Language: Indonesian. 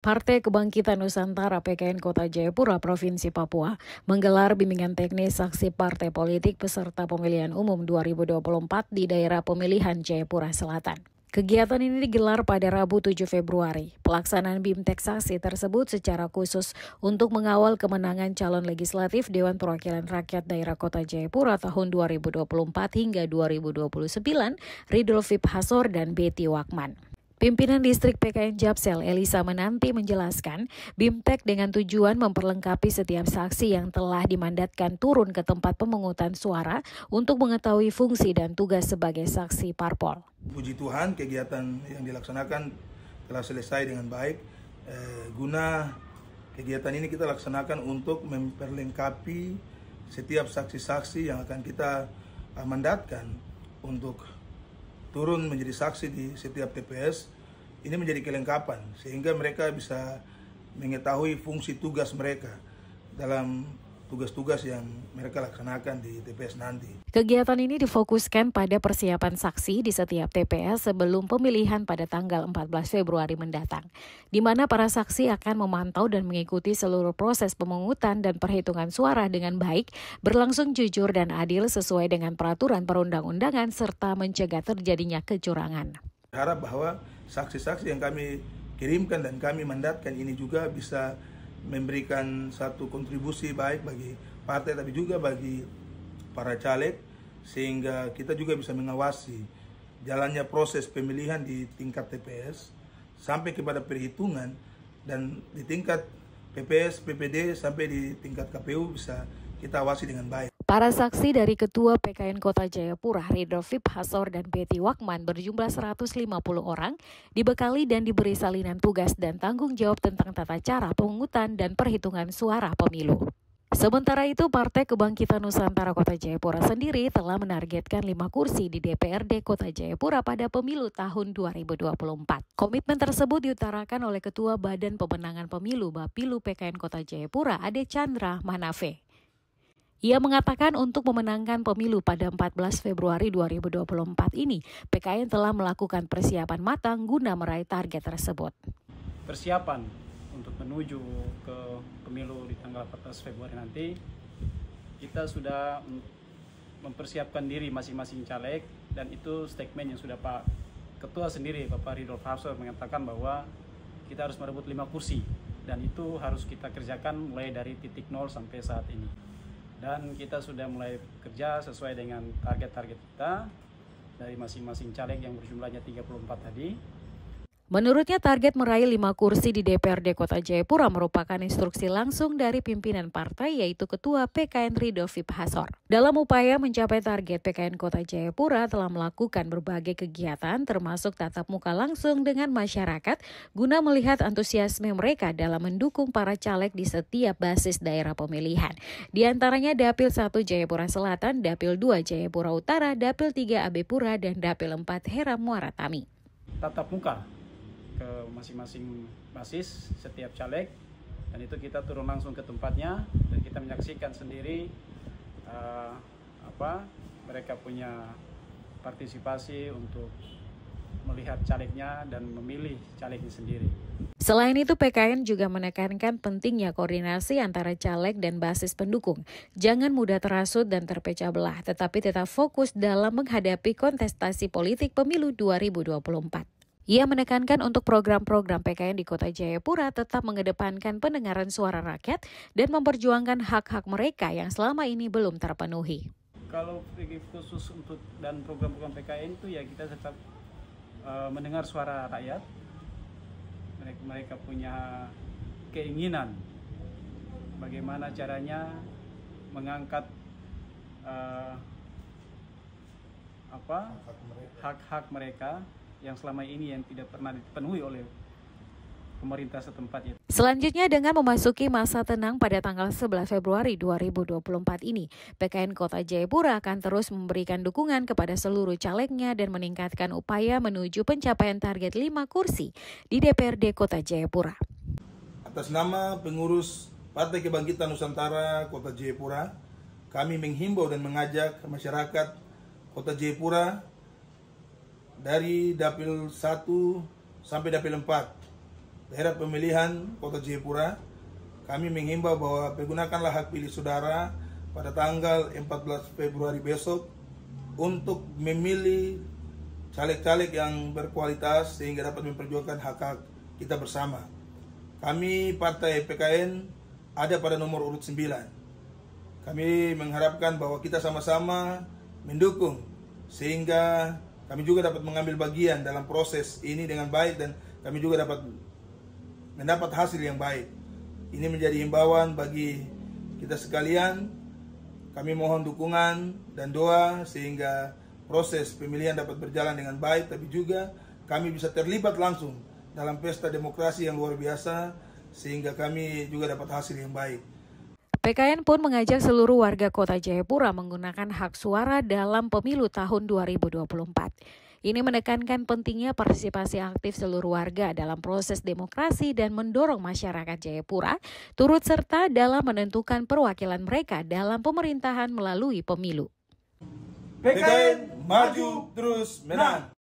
Partai Kebangkitan Nusantara PKN Kota Jayapura, Provinsi Papua, menggelar bimbingan teknis saksi partai politik peserta pemilihan umum 2024 di daerah pemilihan Jayapura Selatan. Kegiatan ini digelar pada Rabu 7 Februari. Pelaksanaan BIMTEK saksi tersebut secara khusus untuk mengawal kemenangan calon legislatif Dewan Perwakilan Rakyat Daerah Kota Jayapura tahun 2024 hingga 2029, Ridul Fip Hasor dan Betty Wakman. Pimpinan Distrik PKN Japsel, Elisa Menanti, menjelaskan, BIMTEK dengan tujuan memperlengkapi setiap saksi yang telah dimandatkan turun ke tempat pemungutan suara untuk mengetahui fungsi dan tugas sebagai saksi parpol. Puji Tuhan, kegiatan yang dilaksanakan telah selesai dengan baik. Guna kegiatan ini kita laksanakan untuk memperlengkapi setiap saksi-saksi yang akan kita mandatkan untuk turun menjadi saksi di setiap TPS. Ini menjadi kelengkapan sehingga mereka bisa mengetahui fungsi tugas mereka dalam tugas-tugas yang mereka laksanakan di TPS nanti. Kegiatan ini difokuskan pada persiapan saksi di setiap TPS sebelum pemilihan pada tanggal 14 Februari mendatang, di mana para saksi akan memantau dan mengikuti seluruh proses pemungutan dan perhitungan suara dengan baik, berlangsung jujur dan adil sesuai dengan peraturan perundang-undangan serta mencegah terjadinya kecurangan. Harap bahwa saksi-saksi yang kami kirimkan dan kami mandatkan ini juga bisa memberikan satu kontribusi baik bagi partai tapi juga bagi para caleg, sehingga kita juga bisa mengawasi jalannya proses pemilihan di tingkat TPS sampai kepada perhitungan, dan di tingkat PPS, PPD sampai di tingkat KPU bisa kita awasi dengan baik. Para saksi dari Ketua PKN Kota Jayapura, Ridul Fip Hasor dan Betty Wakman berjumlah 150 orang, dibekali dan diberi salinan tugas dan tanggung jawab tentang tata cara pemungutan dan perhitungan suara pemilu. Sementara itu, Partai Kebangkitan Nusantara Kota Jayapura sendiri telah menargetkan 5 kursi di DPRD Kota Jayapura pada pemilu tahun 2024. Komitmen tersebut diutarakan oleh Ketua Badan Pemenangan Pemilu Bapilu PKN Kota Jayapura, Ade Chandra Manafe. Ia mengatakan untuk memenangkan pemilu pada 14 Februari 2024 ini, PKN telah melakukan persiapan matang guna meraih target tersebut. Persiapan untuk menuju ke pemilu di tanggal 14 Februari nanti, kita sudah mempersiapkan diri masing-masing caleg, dan itu statement yang sudah Pak Ketua sendiri, Bapak Ridul Hasor, mengatakan bahwa kita harus merebut 5 kursi, dan itu harus kita kerjakan mulai dari titik nol sampai saat ini. Dan kita sudah mulai kerja sesuai dengan target-target kita dari masing-masing caleg yang berjumlahnya 34 tadi. Menurutnya target meraih 5 kursi di DPRD Kota Jayapura merupakan instruksi langsung dari pimpinan partai, yaitu Ketua PKN Ridul Fip Hasor. Dalam upaya mencapai target, PKN Kota Jayapura telah melakukan berbagai kegiatan termasuk tatap muka langsung dengan masyarakat guna melihat antusiasme mereka dalam mendukung para caleg di setiap basis daerah pemilihan. Di antaranya Dapil 1 Jayapura Selatan, Dapil 2 Jayapura Utara, Dapil 3 Abepura, dan Dapil 4 Heram Muara Tami. Tatap muka ke masing-masing basis setiap caleg, dan itu kita turun langsung ke tempatnya dan kita menyaksikan sendiri mereka punya partisipasi untuk melihat calegnya dan memilih calegnya sendiri. Selain itu, PKN juga menekankan pentingnya koordinasi antara caleg dan basis pendukung. Jangan mudah terasut dan terpecah belah, tetapi tetap fokus dalam menghadapi kontestasi politik pemilu 2024. Ia menekankan untuk program-program PKN di Kota Jayapura tetap mengedepankan pendengaran suara rakyat dan memperjuangkan hak-hak mereka yang selama ini belum terpenuhi. Kalau khusus untuk dan program-program PKN itu ya kita tetap mendengar suara rakyat. Mereka punya keinginan bagaimana caranya mengangkat hak-hak mereka yang selama ini yang tidak pernah dipenuhi oleh pemerintah setempat. Selanjutnya, dengan memasuki masa tenang pada tanggal 11 Februari 2024 ini, PKN Kota Jayapura akan terus memberikan dukungan kepada seluruh calegnya dan meningkatkan upaya menuju pencapaian target 5 kursi di DPRD Kota Jayapura. Atas nama pengurus Partai Kebangkitan Nusantara Kota Jayapura, kami menghimbau dan mengajak masyarakat Kota Jayapura dari Dapil 1 sampai Dapil 4 daerah pemilihan Kota Jayapura, kami menghimbau bahwa pergunakanlah hak pilih saudara pada tanggal 14 Februari besok untuk memilih caleg-caleg yang berkualitas sehingga dapat memperjuangkan hak-hak kita bersama. Kami Partai PKN ada pada nomor urut 9. Kami mengharapkan bahwa kita sama-sama mendukung sehingga kami juga dapat mengambil bagian dalam proses ini dengan baik dan kami juga dapat mendapat hasil yang baik. Ini menjadi himbauan bagi kita sekalian. Kami mohon dukungan dan doa sehingga proses pemilihan dapat berjalan dengan baik, tapi juga kami bisa terlibat langsung dalam pesta demokrasi yang luar biasa sehingga kami juga dapat hasil yang baik. PKN pun mengajak seluruh warga Kota Jayapura menggunakan hak suara dalam pemilu tahun 2024. Ini menekankan pentingnya partisipasi aktif seluruh warga dalam proses demokrasi dan mendorong masyarakat Jayapura turut serta dalam menentukan perwakilan mereka dalam pemerintahan melalui pemilu. PKN maju terus menang.